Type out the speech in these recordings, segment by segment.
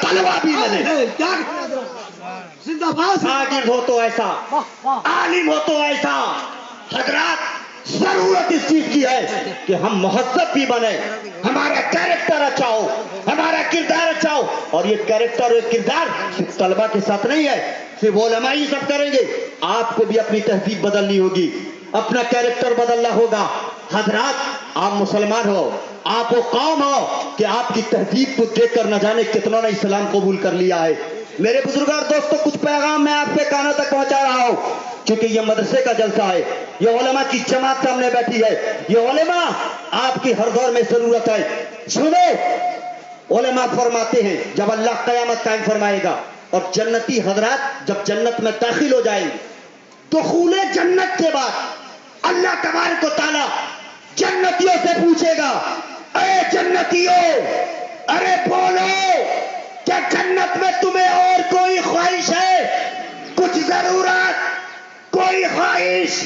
तलवा भी मिले। क्या जिंदाबाद। शागिर्द हो तो ऐसा, आलिम हो तो ऐसा। हजरात, जरूरत इस चीज की है कि हम मुहज्जब भी बने, हमारा कैरेक्टर अच्छा हो, हमारा किरदार अच्छा हो। और ये कैरेक्टर और किरदार सिर्फ तलबा के साथ नहीं है, सिर्फ उलमा ही सब करेंगे। आपको भी अपनी तहजीब बदलनी होगी, अपना कैरेक्टर बदलना होगा। हजरात, आप मुसलमान हो, आप वो कौम हो कि आपकी तहजीब को देख कर न जाने कितना ने इस्लाम कबूल कर लिया है। मेरे बुजुर्ग और दोस्तों, कुछ पैगाम मैं आपके कानों तक पहुंचा रहा हूं, क्योंकि ये मदरसे का जलसा है, ये उलमा की जमात सामने बैठी है, ये उलमा आपकी हर दौर में जरूरत है। सुनो, उलमा फरमाते हैं जब अल्लाह कयामत कायम फरमाएगा और जन्नती हजरात जब जन्नत में दाखिल हो जाएंगे, दुखूले जन्नत के बाद अल्लाह तबारक व तआला जन्नतियों से पूछेगा, अरे जन्नतियों, अरे बोलो, क्या जन्नत में तुम्हें और कोई ख्वाहिश है, कुछ जरूरत, कोई ख्वाहिश?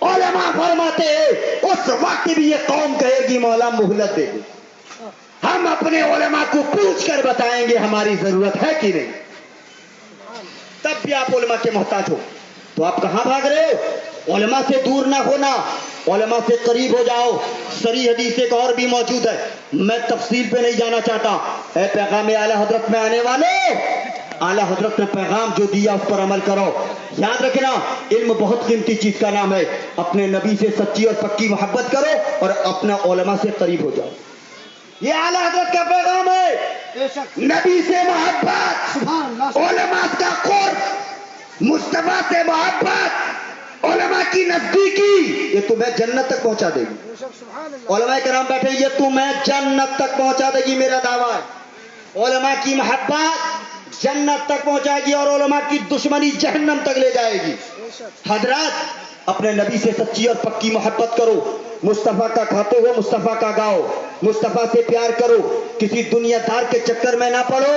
उलमा फरमाते हैं उस वक्त भी ये कौम कहेगी मौला मोहलत दे, हम अपने उलमा को पूछ कर बताएंगे हमारी जरूरत है कि नहीं। तब भी आप उलमा के मोहताज हो, तो आप कहां भाग रहे हो? उलमा से दूर ना होना, उलमा से करीब हो जाओ। सरी हदीस एक और भी मौजूद है, मैं तफसील पे नहीं जाना चाहता। ऐ पैगाम आला हजरत में आने वाले, आला हजरत ने पैगाम जो दिया उस पर अमल करो। याद रखना, इल्म बहुत कीमती चीज का नाम है। अपने नबी से सच्ची और पक्की मोहब्बत करो और अपना उलमा से करीब हो जाओ। ये आला हजरत का पैगाम है, नबी से मोहब्बत, उलमा का कुर्ब, मुस्तफा से मोहब्बत, उलमा की नजदीकी, ये तुम्हें जन्नत तक पहुंचा देगी। उलमा कराम बैठे, ये तुम्हें जन्नत तक पहुंचा देगी, मेरा दावा है। उलमा की मोहब्बत जन्नत तक पहुंचाएगी और उलमा की दुश्मनी जहन्नम तक ले जाएगी। हजरात, अपने नबी से सच्ची और पक्की मोहब्बत करो, मुस्तफा का खाते हुए मुस्तफा का गाओ, मुस्तफा से प्यार करो, किसी दुनियादार के चक्कर में ना पड़ो।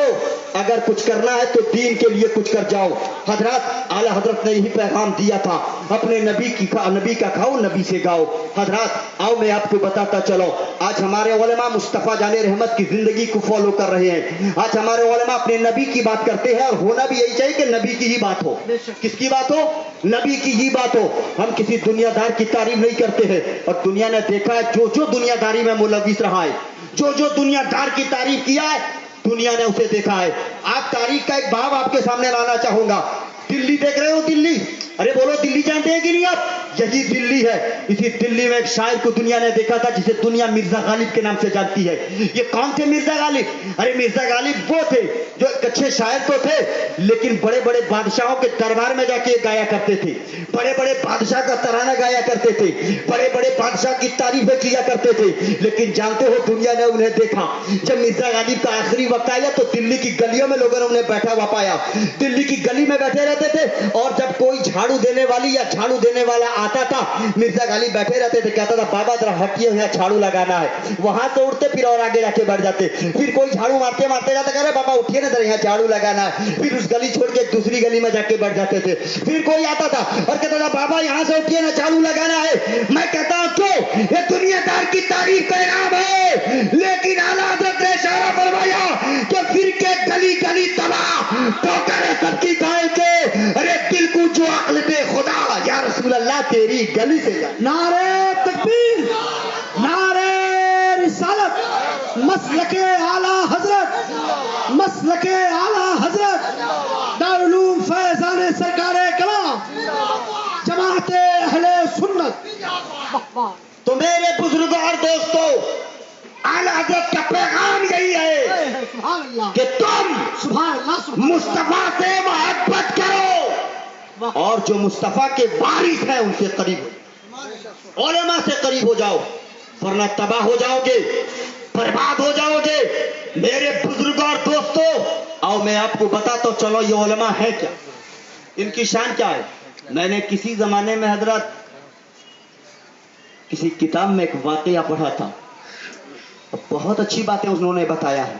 अगर कुछ करना है तो दीन के लिए कुछ कर जाओ। हजरात, आला हजरत ने यही पैगाम दिया था, अपने नबी का खाओ, नबी से गाओ। हजरात, आओ मैं आपको बताता चलो, आज हमारे उलमा मुस्तफा जाने रहमत की जिंदगी को फॉलो कर रहे हैं। आज हमारे उलमा अपने नबी की बात करते हैं, और होना भी यही चाहिए कि नबी की ही बात हो। किसकी बात हो? नबी की ही बात हो। हम किसी दुनियादार की तारीफ नहीं करते हैं, और दुनिया ने देखा है जो जो दुनियादारी में मुलविस रहा है, जो जो दुनियादार की तारीफ किया है, दुनिया ने उसे देखा है। आप तारीफ का एक भाव आपके सामने लाना चाहूंगा। दिल्ली देख रहे हो? दिल्ली, अरे बोलो, दिल्ली जानते हैं कि नहीं आप? यही दिल्ली है। इसी दिल्ली में एक शायर को दुनिया ने देखा था, जिसे दुनिया मिर्जा गालिब के नाम से जानती है। ये कौन थे मिर्जा गालिब? अरे मिर्जा गालिब वो थे जो अच्छे शायर तो थे, लेकिन बड़े बड़े बादशाहों के दरबार में जाके गाया करते थे, बड़े बड़े बादशाह का तराना गाया करते थे, बड़े बड़े बादशाह की तारीफें किया करते थे। लेकिन जानते हो, दुनिया ने उन्हें देखा, जब मिर्जा गालिब का आखिरी वक्त आया तो दिल्ली की गलियों में लोगों ने उन्हें बैठा हुआ पाया। दिल्ली की गली में बैठे रहते थे, और जब कोई झाड़ू देने वाली या झाड़ू देने वाला आता था, मिर्जा गालिब बैठे रहते थे, कहता था बाबा जरा हटिए, यहाँ झाड़ू लगाना है। वहां से उठते, फिर और आगे जाके बैठ जाते। फिर कोई झाड़ू मारते मारते जाता, कह रहे बाबा उठिए ना, यहाँ झाड़ू लगाना है। फिर उस गली छोड़ के दूसरी गली में जाके बैठ जाते थे। फिर कोई आता था और कहता था बाबा यहाँ से उठिए ना, झाड़ू लगाना है। मैं कहता हूँ क्यों? ये दुनियादार की तारीफ का नाम है, लेकिन आला हज़रत ने इशारा फरमाया कि फिर के गली गली तबाह तो करे सबकी गाय के, अरे दिल को जो अक्ल दे खुदा, या रसूल अल्लाह तेरी गली से जा। नारे तकबीर, नारे रिसालत, मसलके आला हजरत, मसलके आला हजरत, दारुल उलूम फैजान सरकारे कलाम, जमाते अहले सुन्नत। तो मेरे बुजुर्गों और दोस्तों, आला हज़रत का पैगाम यही है कि तुम मुस्तफा से मोहब्बत करो, और जो मुस्तफा के वारिस हैं उनसे करीब हो, उलमा से करीब हो जाओ, वरना तबाह हो जाओगे, बर्बाद हो जाओगे। मेरे बुजुर्गों और दोस्तों, आओ मैं आपको बताता चलो ये उलमा है क्या, इनकी शान क्या है। मैंने किसी जमाने में हजरत किसी किताब में एक वाकया पढ़ा था, बहुत अच्छी बातें उन्होंने बताया है।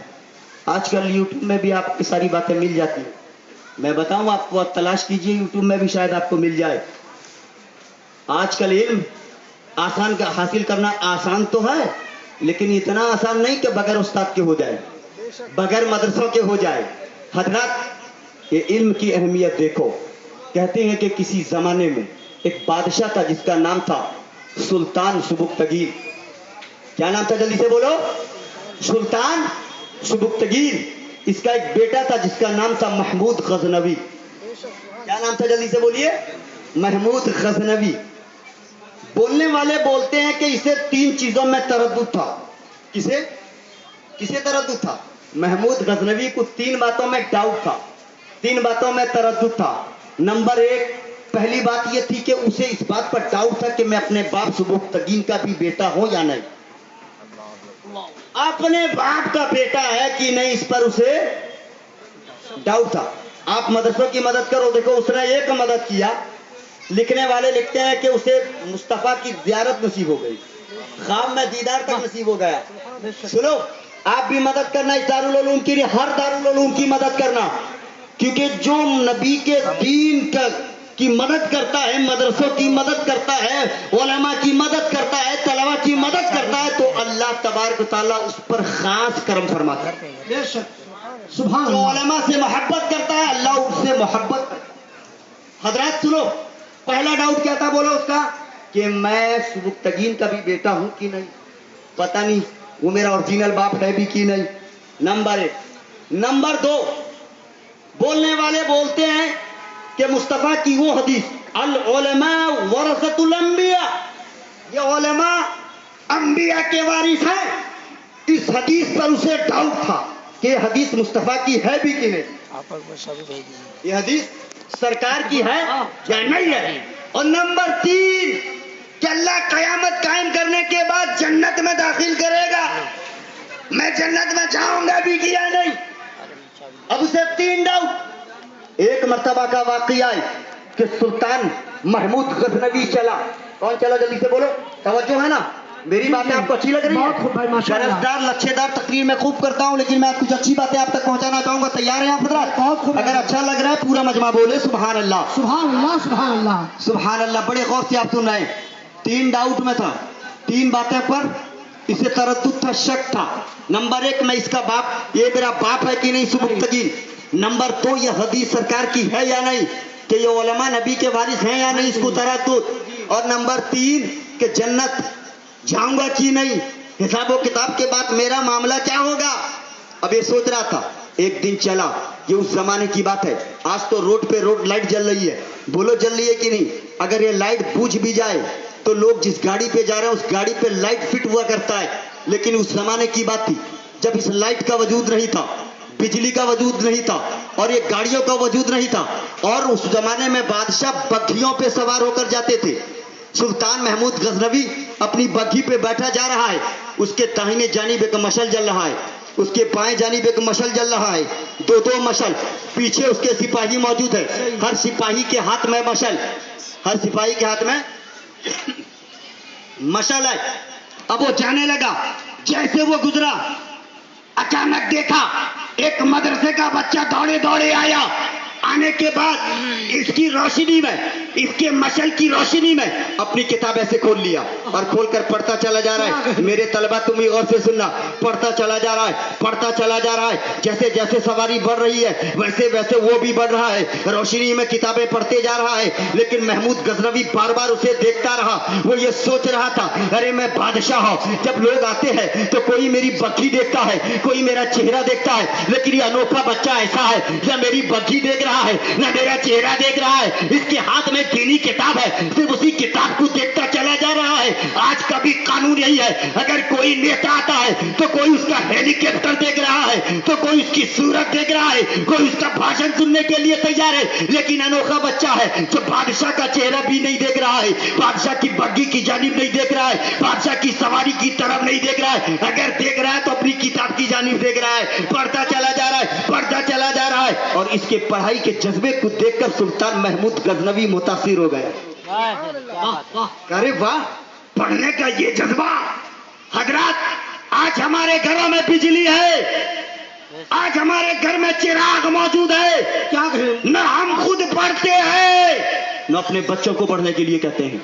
आजकल यूट्यूब में भी आपकी सारी बातें मिल जाती हैं। मैं बताऊं आपको, आप तलाश कीजिए यूट्यूब में भी, शायद आपको मिल जाए। आजकल इल्म हासिल करना आसान तो है, लेकिन इतना आसान नहीं कि बगैर उस्ताद के हो जाए। बगैर मदरसों के हो जाए। हजरत ये इल्म की अहमियत देखो। कहते हैं कि किसी जमाने में एक बादशाह था जिसका नाम था सुल्तान सुबुक्तगीर। क्या नाम था, जल्दी से बोलो। सुल्तान सुबुक्तगीर। इसका एक बेटा था जिसका नाम था महमूद गजनवी। क्या नाम था, जल्दी से बोलिए। महमूद गजनवी। बोलने वाले बोलते हैं कि इसे 3 चीजों में तरद्दुद था। किसे तरद्दुद था? महमूद गजनवी को 3 बातों में डाउट था, 3 बातों में तरद्दुद था। नंबर 1, पहली बात यह थी कि उसे इस बात पर डाउट था कि मैं अपने बाप सुबुक्तगीन का भी बेटा हूं या नहीं। अपने बाप का बेटा है कि नहीं, इस पर उसे डाउट था। आप मदरसों की मदद करो, देखो उसने एक मदद किया। लिखने वाले लिखते हैं कि उसे मुस्तफा की ज़ियारत नसीब हो गई, ख्वाब में दीदार तक नसीब हो गया। सुनो, आप भी मदद करना इस दारुल उलूम की, हर दारुल उलूम की मदद करना, क्योंकि जो नबी के दीन की मदद करता है, मदरसों की मदद करता है, उलमा की मदद करता है, तलबा की मदद करता है, तो अल्लाह तबारक व तआला उस पर खास करम फरमाता है। बेशक, सुभान जो अल्लाह। उलमा से मोहब्बत करता है, अल्लाह उससे मोहब्बत करता है। हजरत सुनो, पहला डाउट क्या था, बोलो उसका, कि मैं सुबुक्तगीन का भी बेटा हूं कि नहीं, पता नहीं वो मेरा ओरिजिनल बाप है भी कि नहीं। नंबर 1। नंबर 2, बोलने वाले बोलते हैं कि मुस्तफा की वो हदीस अल उलमा वरसतुल अंबिया, ये उलमा अंबिया के वारिस हैं। इस हदीस पर उसे डाउट था कि हदीस मुस्तफा की है भी कि नहीं, ये हदीस सरकार की है या नहीं है। और नंबर 3, कि अल्लाह कयामत कायम करने के बाद जन्नत में दाखिल करेगा, मैं जन्नत में जाऊंगा भी कि या नहीं। अब उसे 3 डाउट। एक मर्तबा का वाकया है कि सुल्तान महमूद गजनवी चला। कौन चला, जल्दी से बोलो, तवज्जो है ना, मेरी बातें आपको अच्छी लग रही है? बहुत खूब भाई, माशाअल्लाह। गरजदार लच्छेदार तकरीर मैं खूब करता हूं, लेकिन मैं कुछ अच्छी बातें आप तक पहुंचाना चाहूंगा। तैयार हैं आप हजरात? बहुत खूब। अगर अच्छा लग रहा है पूरा मजमा बोले सुभान अल्लाह, सुभान अल्लाह, सुभान अल्लाह, सुभान अल्लाह। बड़े गौर से आप सुन रहे हैं। 3 डाउट में था, 3 बातें पर इसे तरद्दुद था, शक था। नंबर 1, मैं इसका बाप, ये मेरा बाप है कि नहीं सुबुक्तगीन। नंबर 2, ये हदीस सरकार की है या नहीं, कि ये उलमा नबी के वारिस हैं या नहीं, इसको तरद्दुद। और नंबर 3, कि जन्नत जाऊंगा कि नहीं, हिसाब व किताब के बाद मेरा मामला क्या होगा। अब ये सोच रहा था। एक दिन चला, ये उस जमाने की बात है, आज तो रोड पे रोड लाइट जल रही है, बोलो जल रही है कि नहीं। अगर ये लाइट बुझ भी जाए तो लोग जिस गाड़ी पे जा रहे हैं उस गाड़ी पे लाइट फिट हुआ करता है। लेकिन उस जमाने की बात थी जब इस लाइट का वजूद नहीं था, बिजली का वजूद नहीं था, और ये गाड़ियों का वजूद नहीं था। और उस जमाने में बादशाह बग्घियों पे सवार होकर जाते थे। सुल्तान महमूद गजनवी अपनी बग्घी पे बैठा जा रहा है, उसके दाहिने जानिब एक मशल जल रहा है, उसके बाएं जानिब एक मशल जल रहा है, 2-2 मशल। पीछे उसके सिपाही मौजूद है, हर सिपाही के हाथ में मशल, हर सिपाही के हाथ में मशल है। अब वो जाने लगा। जैसे वो गुजरा, अचानक देखा एक मदरसे का बच्चा दौड़े दौड़े आया। आने के बाद इसकी रोशनी में, इसके मशल की रोशनी में अपनी किताब ऐसे खोल लिया और खोलकर पढ़ता चला जा रहा है। मेरे तलबा तुम ही गौर से सुनना, पढ़ता चला जा रहा है, पढ़ता चला जा रहा है। जैसे जैसे सवारी बढ़ रही है वैसे वैसे वो भी बढ़ रहा है, रोशनी में किताबें पढ़ते जा रहा है। लेकिन महमूद गजनवी बार बार उसे देखता रहा। वो ये सोच रहा था, अरे मैं बादशाह हूं, जब लोग आते हैं तो कोई मेरी बग्घी देखता है, कोई मेरा चेहरा देखता है, लेकिन ये अनोखा बच्चा ऐसा है, न मेरी बग्घी देख रहा है, न मेरा चेहरा देख रहा है। इसके हाथ में दीनी किताब है, सिर्फ उसी किताब को देखता चला जा रहा है। आज का भी कानून यही है, अगर कोई नेता आता है तो कोई उसका हेलीकॉप्टर देख रहा है, तो कोई उसकी सूरत देख रहा है, कोई उसका भाषण सुनने के लिए तैयार है। लेकिन अनोखा बच्चा है जो बादशाह का चेहरा भी नहीं देख रहा है, बादशाह की बग्घी की जानिब नहीं देख रहा है, बादशाह की सवारी की तरफ नहीं देख रहा है। अगर देख रहा है तो अपनी किताब की जानिब देख रहा है, पढ़ता चला जा रहा है, पढ़ता चला जा रहा है। और इसके पढ़ाई के जज्बे को देखकर सुल्तान महमूद गजनवी मुतासिर हो गया। अरे वाह, पढ़ने का ये जज्बा। हजरात, आज हमारे घरों में बिजली है, आज हमारे घर में चिराग मौजूद है, क्या कहें? न हम खुद पढ़ते हैं न अपने बच्चों को पढ़ने के लिए कहते हैं।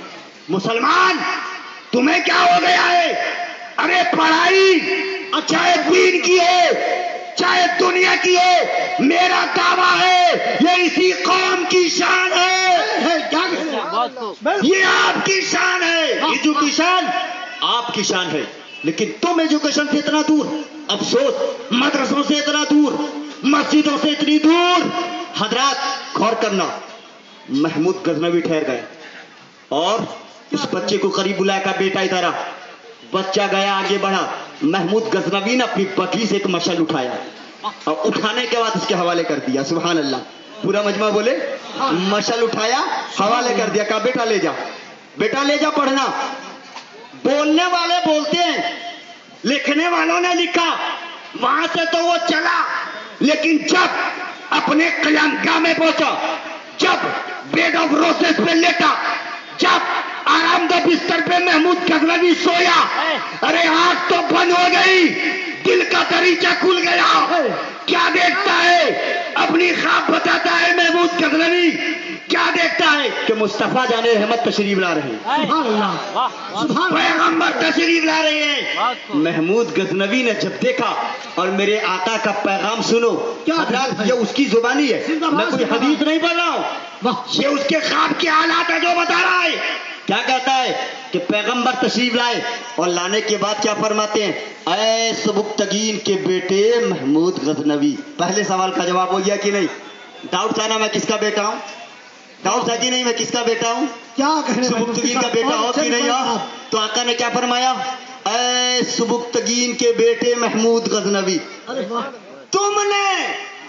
मुसलमान, तुम्हें क्या हो गया है? अरे पढ़ाई अच्छा है, दीन की है, چاہے دنیا کی ہو، میرا دعویٰ ہے یہ اسی قوم کی شان ہے، کیا کہتے ہیں؟ یہ آپ کی شان ہے، ایجوکیشن آپ کی شان ہے، لیکن تم ایجوکیشن سے اتنا دور، افسوس مدرسوں سے اتنا دور، مسجدوں سے اتنی دور۔ حضرات غور کرنا، محمود غزنوی ٹھہر گئے اور اس بچے کو قریب بلایا، کا بیٹا ادھر آ۔ بچہ گیا، آگے بڑھا، محمود غزنوی نے اپنی بگھی سے ایک مشعل اٹھایا اور اٹھانے کے بعد اس کے حوالے کر دیا۔ سبحان اللہ، پورا مجمع بولے، مشعل اٹھایا، حوالے کر دیا، کہا بیٹا لے جا، بیٹا لے جا پڑھنا۔ بولنے والے بولتے ہیں، لکھنے والوں نے لکھا، وہاں سے تو وہ چلا، لیکن جب اپنے قیامگاہ میں پہنچا، جب بیڈ آف روسز پہ لیٹا، جب آرام دہ بستر پہ محمود غزنوی سویا، ارے آنکھ تو بند ہو گئی، دل کا دریچہ کھل گیا۔ کیا دیکھتا ہے؟ اپنی خواب بتاتا ہے محمود غزنوی، کیا دیکھتا ہے کہ مصطفیٰ جان رحمت تشریف لا رہے ہیں، سبحان اللہ، سبحان اللہ۔ پیغمبر تشریف لا رہے ہیں۔ محمود غزنوی نے جب دیکھا، اور میرے آقا کا پیغام سنو حضرات، یہ اس کی زبانی ہے، میں کوئی حدیث نہیں پڑھ رہا ہوں، یہ اس کے خواب کے حالات ہے جو بتا رہا ہے۔ کیا کہتا ہے کہ پیغمبر تشریف لائے، اور لانے کے بعد کیا فرماتے ہیں؟ اے سبکتگین کے بیٹے محمود غزنوی۔ پہلے سوال کا جواب ہو گیا کہ نہیں؟ ڈاؤٹ تھا نا میں کس کا بیٹا ہوں؟ ڈاؤٹ تھا کہ نہیں میں کس کا بیٹا ہوں؟ کیا کہنے سبکتگین کا بیٹا ہو کہ نہیں ہو؟ تو آقا نے کیا فرمایا؟ اے سبکتگین کے بیٹے محمود غزنوی، تم نے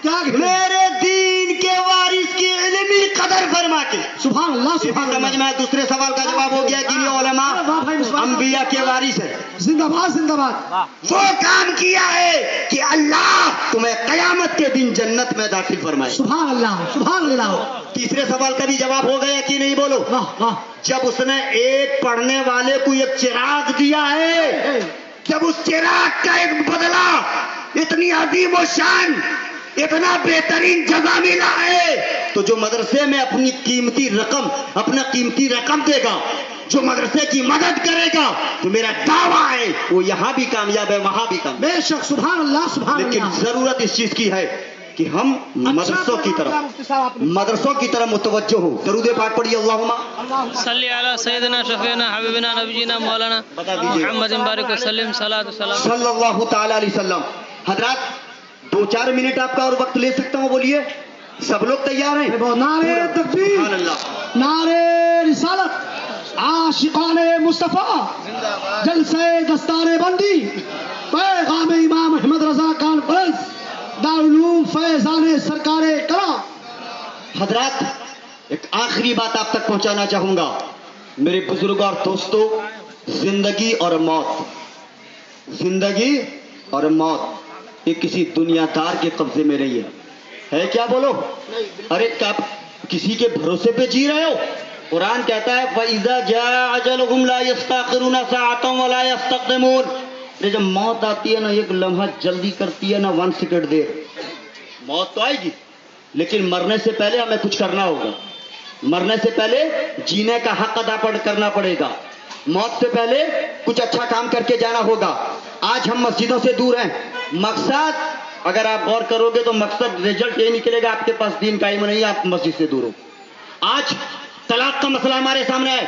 کیا میرے دین کے وارث کی علمی قدر فرما کے، سبحان اللہ، سبحان سمجھ اللہ، میں دوسرے سوال کا جواب ہو گیا کہ یہ علماء انبیاء کے وارث ہے، زندہ باد، زندہ باد۔ وہ کام کیا ہے کہ اللہ تمہیں قیامت کے دن جنت میں داخل فرمائے۔ سبحان اللہ، سبحان اللہ۔ تیسرے سوال کا بھی جواب ہو گیا کہ نہیں؟ بولو۔ واہ واہ، جب اس نے ایک پڑھنے والے کو ایک چراغ دیا ہے، جب اس چراغ کا ایک بدلہ اتنی عظیم و شان، اتنا بہترین جزا ملا ہے، تو جو مدرسے میں اپنی قیمتی رقم، اپنا قیمتی رقم دے گا، جو مدرسے کی مدد کرے گا، تو میرا دعویٰ ہے وہ یہاں بھی کامیاب ہے، وہاں بھی کامیاب۔ بے شک، سبحان اللہ، سبحان لیکن اللہ۔ ضرورت اس چیز کی ہے کہ ہم مدرسوں کی طرف متوجہ ہو۔ درود پاک پڑھیے، اللہم صلی علی سیدنا شفیعنا حبیبنا نبینا مولانا بتا دیجیے۔ محمد بارک وسلم، صلاۃ السلام۔ صلی اللہ تعالی علیہ وسلم۔ حضرات 2-4 منٹ آپ کا اور وقت لے سکتا ہوں، بولیے، سب لوگ تیار ہیں؟ نعرے تکبیر، سبحان اللہ، نعرے رسالت، عاشقان مصطفیٰ، جلسے دستار بندی، پیغام امام احمد رضا کانفرنس، دارالعلوم فیضان سرکار کلا۔ حضرات ایک آخری بات آپ تک پہنچانا چاہوں گا، میرے بزرگ اور دوستو، زندگی اور موت، زندگی اور موت یہ کسی دنیا دار کے قبضے میں نہیں ہے کیا؟ بولو، ارے آپ کسی کے بھروسے پہ جی رہے ہو؟ قرآن کہتا ہے فَإِذَا جَاءَ أَجَلُهُمْ لَا يَسْتَأْخِرُونَ سَاعَةً وَلَا يَسْتَقْدِمُونَ۔ جب موت آتی ہے نا، ایک لمحہ جلدی کرتی ہے نا 1 سیکنڈ دیر۔ موت تو آئے گی، لیکن مرنے سے پہلے ہمیں کچھ کرنا ہوگا، مرنے سے پہلے جینے کا حق ادا کرنا پڑے گا، موت سے پہلے کچھ اچھا کام کر کے جانا ہوگا۔ آج ہم مسجدوں سے دور ہیں، مقصد اگر آپ غور کرو گے تو مقصد رزلٹ یہ نکلے گا آپ کے پاس دین کا علم نہیں ہے، آپ مسجد سے دور ہو۔ آج طلاق کا مسئلہ ہمارے سامنے ہے،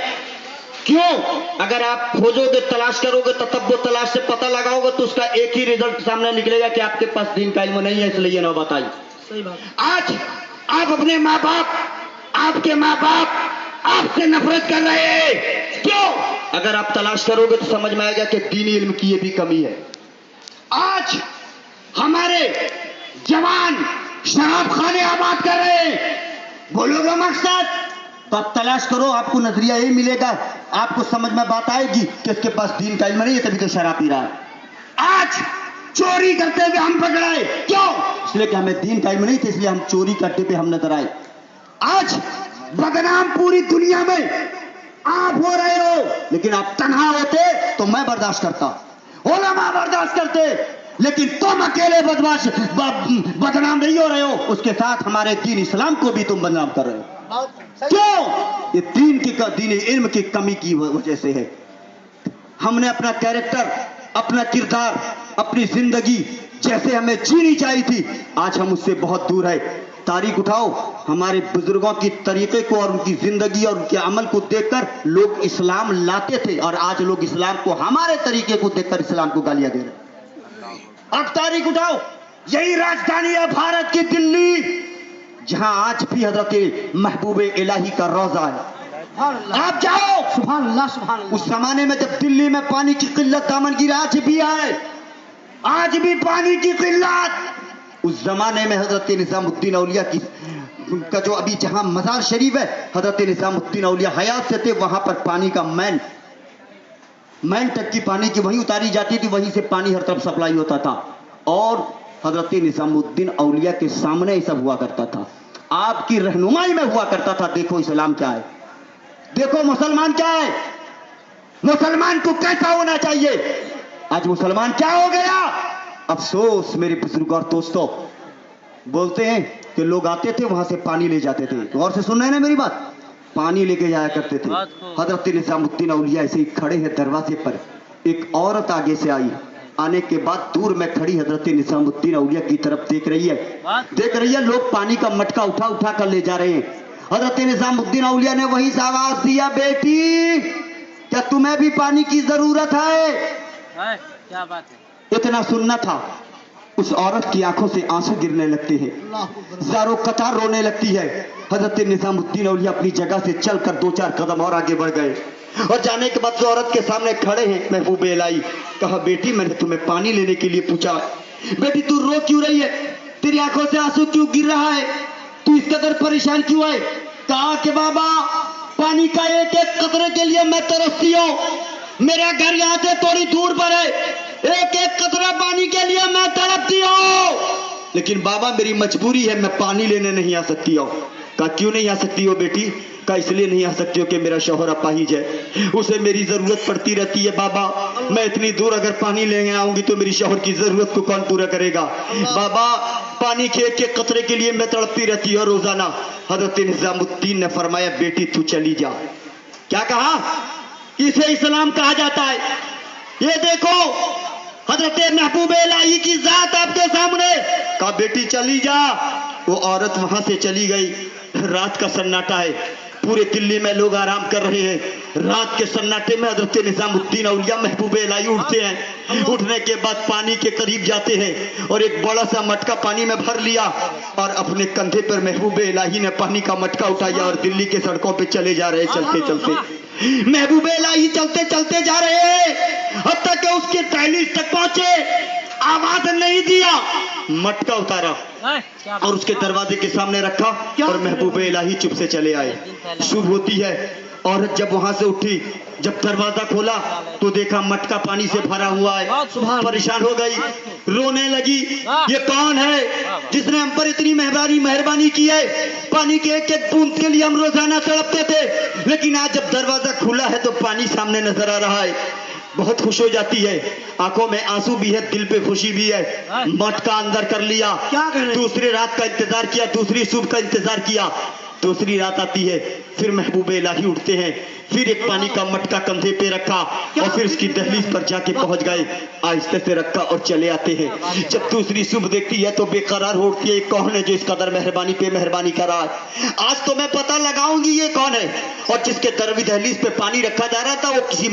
کیوں؟ اگر آپ کھوجو گے، تلاش کرو گے، تتبع تلاش سے پتہ لگاؤ گے تو اس کا ایک ہی رزلٹ سامنے نکلے گا کہ آپ کے پاس دین کا علم نہیں ہے، اس لیے یہ نہ بتائی۔ صحیح بات۔ آج آپ اپنے ماں باپ، آپ کے ماں باپ آپ سے نفرت کر رہے ہیں، کیوں؟ اگر آپ تلاش کرو گے تو سمجھ میں آئے گا کہ دینی علم کی یہ بھی کمی ہے۔ آج ہمارے جوان شراب خانے آباد کر رہے ہیں، بولو گے مقصد تو آپ تلاش کرو، آپ کو نظریہ یہی ملے گا، آپ کو سمجھ میں بات آئے گی کہ اس کے پاس دین کا علم نہیں ہے تبھی تو شراب پی رہا ہے۔ آج چوری کرتے ہوئے ہم پکڑائے، کیوں؟ اس لیے کہ ہمیں دین کا علم نہیں تھا، اس لیے ہم چوری کرتے پہ ہم نظر آئے۔ آج بدنام پوری دنیا میں آپ ہو رہے ہو، لیکن آپ تنہا ہوتے تو میں برداشت کرتا، علماء برداشت کرتے، لیکن تم اکیلے بدنام نہیں ہو رہے ہو، اس کے ساتھ ہمارے دین اسلام کو بھی تم بدنام کر رہے ہو۔ کیوں؟ یہ دین علم کی کمی کی وجہ سے ہے۔ ہم نے اپنا کیریکٹر، اپنا کردار، اپنی زندگی जैसे हमें जीनी चाहिए थी, आज हम उससे बहुत दूर है। तारीख उठाओ, हमारे बुजुर्गों की तरीके को और उनकी जिंदगी और उनके अमल को देखकर लोग इस्लाम लाते थे, और आज लोग इस्लाम को हमारे तरीके को देखकर इस्लाम को गालियां दे रहे। अब तारीख उठाओ, यही राजधानी है भारत की दिल्ली, जहां आज भी हजरत महबूब इलाही का रोजा है। आप जाओ, सुभान अल्लाह, सुभान अल्लाह। उस जमाने में जब दिल्ली में पानी की किल्लत दामनगिरी आज भी है, आज भी पानी की किल्लत। उस जमाने में हजरत निजामुद्दीन औलिया की का जो अभी जहां मजार शरीफ है, हजरत निजामुद्दीन औलिया हयात से थे, वहां पर पानी का मैन तक की पानी की वहीं उतारी जाती थी, वहीं से पानी हर तरफ सप्लाई होता था, और हजरत निजामुद्दीन औलिया के सामने ही सब हुआ करता था, आपकी रहनुमाई में हुआ करता था। देखो इस्लाम क्या है, देखो मुसलमान क्या है, मुसलमान को कैसा होना चाहिए। आज मुसलमान क्या हो गया। अफसोस मेरे बुजुर्ग और दोस्तों, बोलते हैं कि लोग आते थे वहां से पानी ले जाते थे, गौर से सुन रहे हैं ना मेरी बात, पानी लेके जाया करते थे। हजरत निजामुद्दीन औलिया ऐसे ही खड़े हैं दरवाजे पर, एक औरत आगे से आई, आने के बाद दूर में खड़ी हजरत निजामुद्दीन औलिया की तरफ देख रही है, लोग पानी का मटका उठा उठा कर ले जा रहे हैं। हजरत निजामुद्दीन औलिया ने वहीं से आवाज दिया, बेटी क्या तुम्हें भी पानी की जरूरत है। क्या बात है। इतना सुनना था, उस औरत की आंखों से आंसू गिरने लगते हैं, ज़ारो कतार रोने लगती है। हजरत निजामुद्दीन औलिया अपनी जगह से चलकर 2-4 कदम और आगे बढ़ गए, और जाने के बाद जो औरत के सामने खड़े हैं महबूब इलाही, कहा बेटी मैंने तुम्हें पानी लेने के लिए पूछा, बेटी तू रो क्यों रही है, तेरी आंखों से आंसू क्यों गिर रहा है, तू इस कदर परेशान क्यों है। कहा कि बाबा पानी का एक एक कतरे के लिए मैं तरसती हूँ, मेरा घर यहाँ से थोड़ी दूर पर है, एक एक कतरा पानी के लिए मैं तड़पती हूँ, लेकिन बाबा मेरी मजबूरी है, मैं पानी लेने नहीं आ सकती हूँ। कहा क्यों नहीं आ सकती हो बेटी। कहा इसलिए नहीं आ सकती हो कि मेरा शौहर अपाहिज है, उसे मेरी जरूरत पड़ती रहती है बाबा, मैं इतनी दूर अगर पानी लेने आऊंगी तो मेरी शौहर की जरूरत को कौन पूरा करेगा। बाबा पानी के एक एक कतरे के लिए मैं तड़पती रहती हूँ रोजाना। हजरत निजामुद्दीन ने फरमाया बेटी तू चली जा। क्या कहा, इसे इस्लाम कहा जाता है। ये देखो हजरत महबूब इलाही की जात आपके सामने। कहा बेटी चली जा। वो औरत वहां से चली गई। रात का सन्नाटा है, पूरे दिल्ली में लोग आराम कर रहे हैं। रात के सन्नाटे में हजरत निजामुद्दीन औलिया महबूब इलाही उठते हैं। उठने के बाद पानी के करीब जाते हैं और एक बड़ा सा मटका पानी में भर लिया और अपने कंधे पर महबूब इलाही ने पानी का मटका उठाया और दिल्ली के सड़कों पे चले जा रहे। चलते चलते महबूब इलाही चलते चलते जा रहे हैं, अब तक कि उसके दहलीज तक पहुंचे, आवाज नहीं दिया, मटका उतारा और उसके दरवाजे के सामने रखा और महबूब इलाही चुप से चले आए। सुबह होती है, औरत जब वहां से उठी, जब दरवाजा खोला तो देखा मटका पानी से भरा हुआ है। परेशान हो गई, रोने लगी, ये कौन है जिसने हम पर इतनी मेहरबानी की है। पानी के एक एक बूंद के लिए हम रोजाना तड़पते थे, लेकिन आज जब दरवाजा खुला है तो पानी सामने नजर आ रहा है। बहुत खुश हो जाती है, आंखों में आंसू भी है, दिल पे खुशी भी है। मटका अंदर कर लिया, दूसरी रात का इंतजार किया, दूसरी सुबह का इंतजार किया। दूसरी रात आती है, फिर महबूब इलाही उठते हैं, फिर एक पानी का मटका कंधे पे रखा और फिर उसकी दहलीज पर जाके पहुंच गए। आहिस्ते से रखा और चले आते हैं। जब दूसरी सुबह देखती है तो बेकरार होती है, कौन है जो इस कदर मेहरबानी पे मेहरबानी कर रहा है। आज तो मैं पता लगाऊंगी ये कौन है। और जिसके दरवी दहलीज पे पानी रखा जा रहा था वो किसी